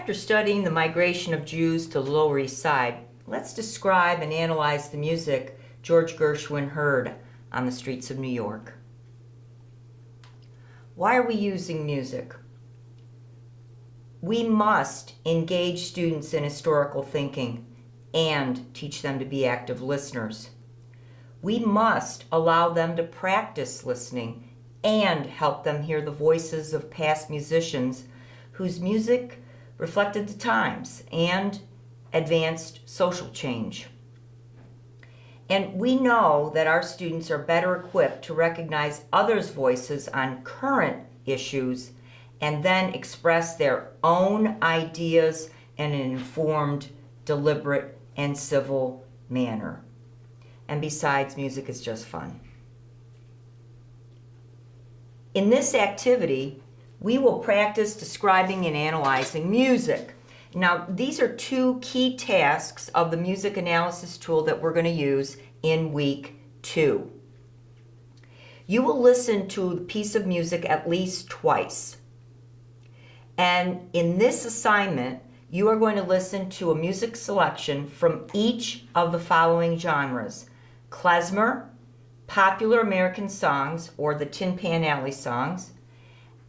After studying the migration of Jews to the Lower East Side, let's describe and analyze the music George Gershwin heard on the streets of New York. Why are we using music? We must engage students in historical thinking and teach them to be active listeners. We must allow them to practice listening and help them hear the voices of past musicians whose music reflected the times and advanced social change. And we know that our students are better equipped to recognize others' voices on current issues and then express their own ideas in an informed, deliberate, and civil manner. And besides, music is just fun. In this activity, we will practice describing and analyzing music. Now, these are two key tasks of the music analysis tool that we're going to use in week 2. You will listen to a piece of music at least twice. And in this assignment, you are going to listen to a music selection from each of the following genres: klezmer, popular American songs, or the Tin Pan Alley songs,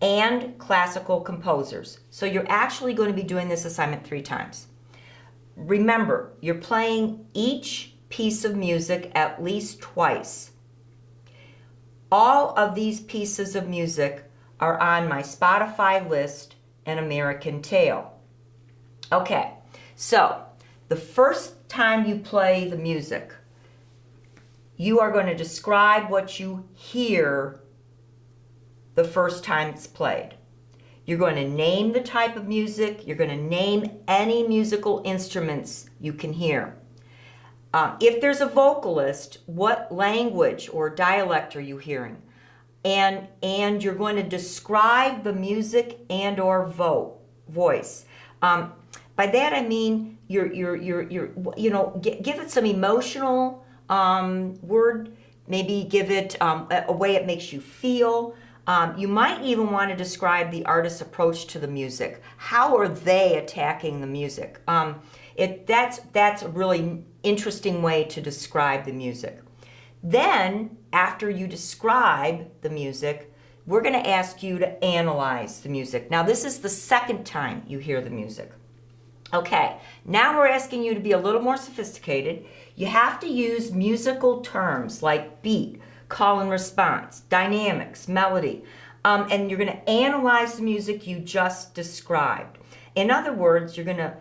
and classical composers. So you're actually going to be doing this assignment 3 times. Remember, you're playing each piece of music at least twice. All of these pieces of music are on my Spotify list, An American Tale. Okay, so the first time you play the music, you are going to describe what you hear the first time it's played. You're going to name the type of music. You're going to name any musical instruments you can hear. If there's a vocalist, what language or dialect are you hearing? And you're going to describe the music and or voice. By that I mean give it some emotional word. Maybe give it a way it makes you feel. You might even want to describe the artist's approach to the music. How are they attacking the music? That's a really interesting way to describe the music. Then, after you describe the music, we're going to ask you to analyze the music. Now, this is the second time you hear the music. Okay, now we're asking you to be a little more sophisticated. You have to use musical terms like beat, call and response, dynamics, melody, and you're going to analyze the music you just described. In other words, you're going to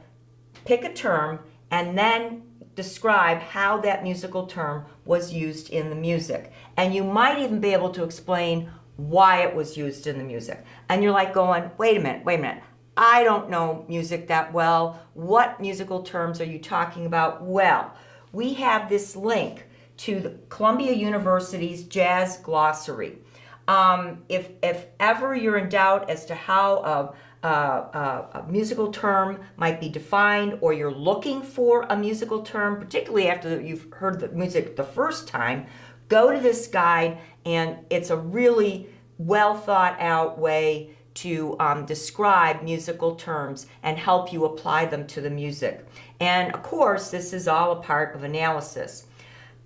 pick a term and then describe how that musical term was used in the music. And you might even be able to explain why it was used in the music. And you're like going, wait a minute. I don't know music that well. What musical terms are you talking about? Well, we have this link to the Columbia University's Jazz Glossary. If ever you're in doubt as to how a musical term might be defined, or you're looking for a musical term, particularly after you've heard the music the first time, go to this guide, and it's a really well thought out way to describe musical terms and help you apply them to the music. And of course, this is all a part of analysis.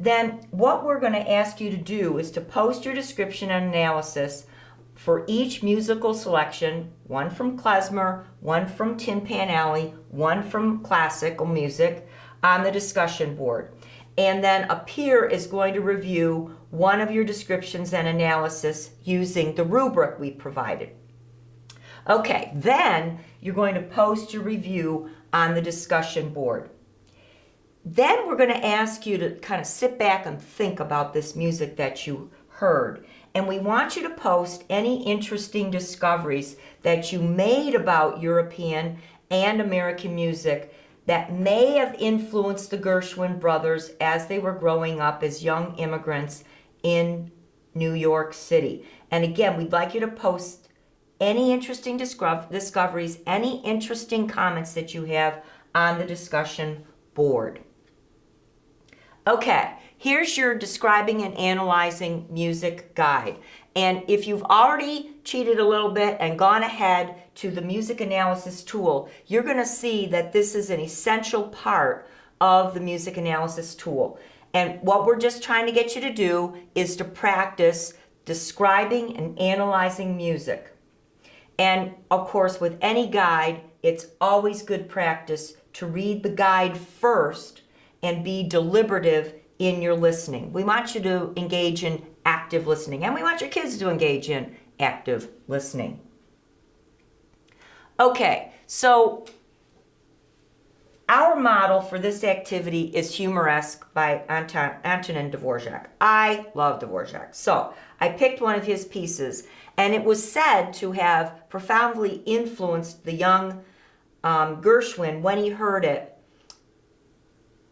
Then what we're going to ask you to do is to post your description and analysis for each musical selection, one from klezmer, one from Tin Pan Alley, one from classical music, on the discussion board. And then a peer is going to review one of your descriptions and analysis using the rubric we provided. Okay, then you're going to post your review on the discussion board. Then we're going to ask you to kind of sit back and think about this music that you heard. And we want you to post any interesting discoveries that you made about European and American music that may have influenced the Gershwin brothers as they were growing up as young immigrants in New York City. And again, we'd like you to post any interesting discoveries, any interesting comments that you have on the discussion board. Okay, here's your describing and analyzing music guide. And if you've already cheated a little bit and gone ahead to the music analysis tool, you're going to see that this is an essential part of the music analysis tool. And what we're just trying to get you to do is to practice describing and analyzing music. And of course, with any guide, it's always good practice to read the guide first and be deliberative in your listening. We want you to engage in active listening, and we want your kids to engage in active listening. Okay, so our model for this activity is Humoresque by Antonin Dvorak. I love Dvorak. So I picked one of his pieces, and it was said to have profoundly influenced the young Gershwin when he heard it.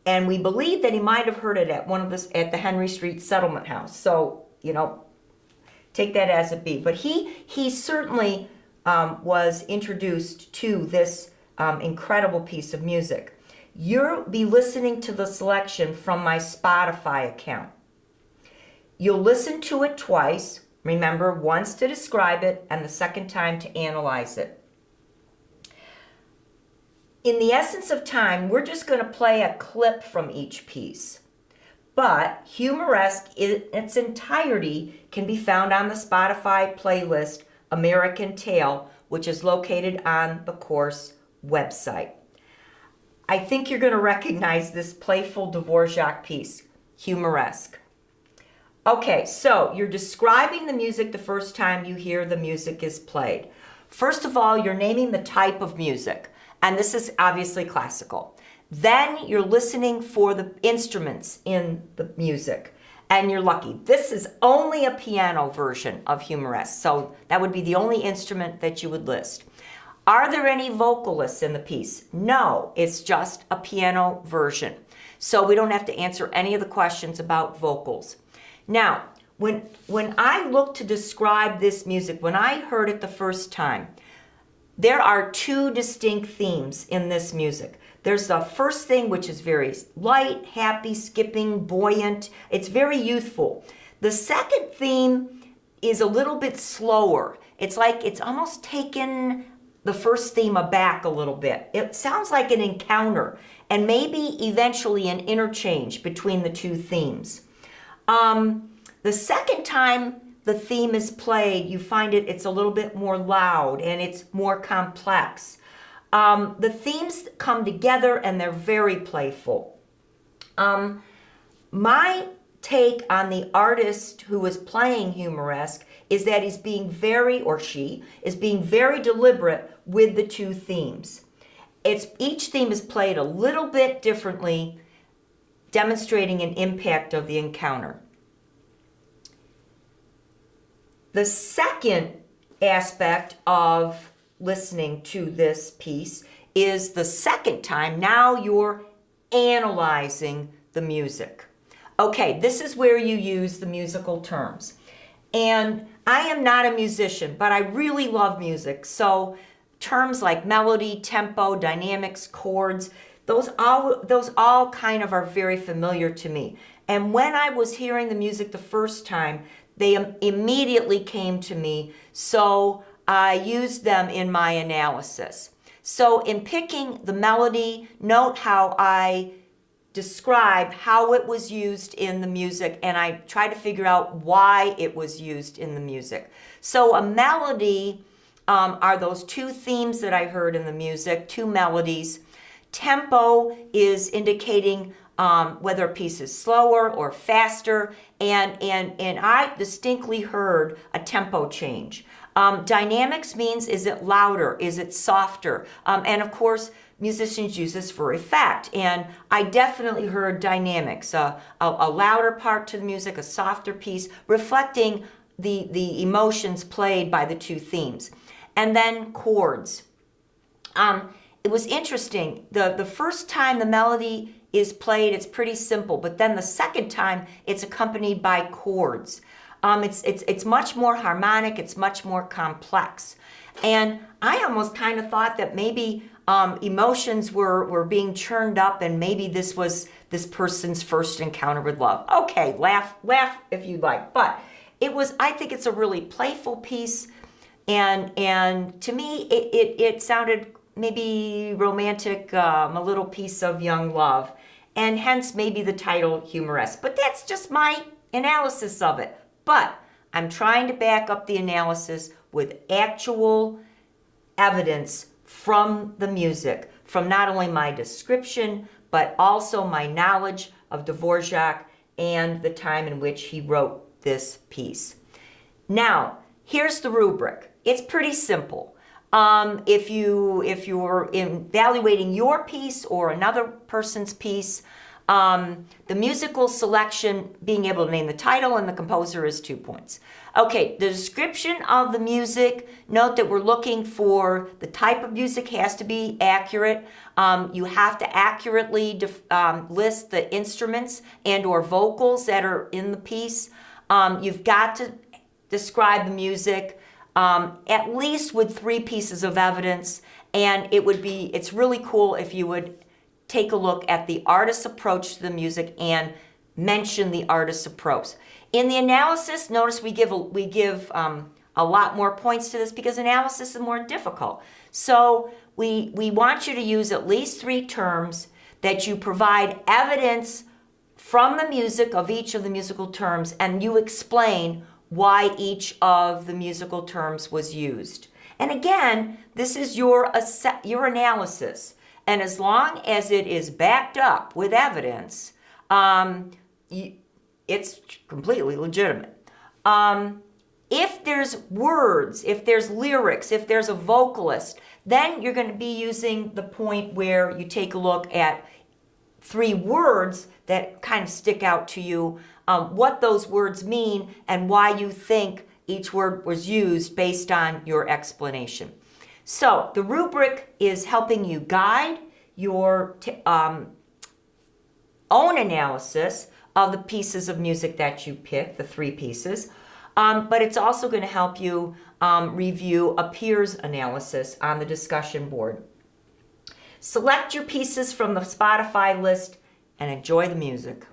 And we believe that he might have heard it at the Henry Street Settlement House. So, take that as it be. But he certainly was introduced to this incredible piece of music. You'll be listening to the selection from my Spotify account. You'll listen to it twice. Remember, once to describe it and the second time to analyze it. In the essence of time, we're just going to play a clip from each piece. But Humoresque in its entirety can be found on the Spotify playlist American Tale, which is located on the course website. I think you're going to recognize this playful Dvorak piece, Humoresque. Okay, so you're describing the music the first time you hear the music is played. First of all, you're naming the type of music, and this is obviously classical. Then you're listening for the instruments in the music, and you're lucky. This is only a piano version of Humoresque, so that would be the only instrument that you would list. Are there any vocalists in the piece? No, it's just a piano version. So we don't have to answer any of the questions about vocals. Now, when I look to describe this music, when I heard it the first time, there are two distinct themes in this music. There's the first thing, which is very light, happy, skipping, buoyant. It's very youthful. The second theme is a little bit slower. It's like it's almost taken the first theme aback a little bit. It sounds like an encounter and maybe eventually an interchange between the two themes. The second time the theme is played, you find it's a little bit more loud and it's more complex. The themes come together and they're very playful. My take on the artist who is playing Humoresque is that he's being she is being very deliberate with the two themes. Each theme is played a little bit differently, demonstrating an impact of the encounter. The second aspect of listening to this piece is the second time. Now you're analyzing the music. Okay, this is where you use the musical terms. And I am not a musician, but I really love music. So terms like melody, tempo, dynamics, chords, those all kind of are very familiar to me. And when I was hearing the music the first time, they immediately came to me, so I used them in my analysis. So in picking the melody, note how I describe how it was used in the music, and I try to figure out why it was used in the music. So a melody are those two themes that I heard in the music, two melodies. Tempo is indicating whether a piece is slower or faster, and I distinctly heard a tempo change. Dynamics means, is it louder, is it softer? And of course, musicians use this for effect, and I definitely heard dynamics, a louder part to the music, a softer piece, reflecting the emotions played by the two themes. And then chords. It was interesting. The first time the melody is played, it's pretty simple, but then the second time it's accompanied by chords. It's much more harmonic, it's much more complex. And I almost kind of thought that maybe emotions were being churned up, and maybe this was this person's first encounter with love. Okay, laugh if you'd like. But I think it's a really playful piece, and to me, it sounded maybe romantic, a little piece of young love, and hence maybe the title humoresque. But that's just my analysis of it. But I'm trying to back up the analysis with actual evidence from the music, from not only my description, but also my knowledge of Dvorak and the time in which he wrote this piece. Now, here's the rubric. It's pretty simple. If you're evaluating your piece or another person's piece, the musical selection, being able to name the title and the composer, is 2 points. Okay, the description of the music, note that we're looking for the type of music has to be accurate. You have to accurately list the instruments and or vocals that are in the piece. You've got to describe the music at least with 3 pieces of evidence, and it's really cool if you would take a look at the artist's approach to the music and mention the artist's approach. In the analysis, notice we give a lot more points to this because analysis is more difficult. So we want you to use at least 3 terms that you provide evidence from the music of each of the musical terms, and you explain why each of the musical terms was used. And again, this is your analysis. And as long as it is backed up with evidence, it's completely legitimate. If there's words, if there's lyrics, if there's a vocalist, then you're going to be using the point where you take a look at 3 words that kind of stick out to you, what those words mean, and why you think each word was used based on your explanation. So the rubric is helping you guide your own analysis of the pieces of music that you pick, the 3 pieces, but it's also going to help you review a peer's analysis on the discussion board. Select your pieces from the Spotify list and enjoy the music.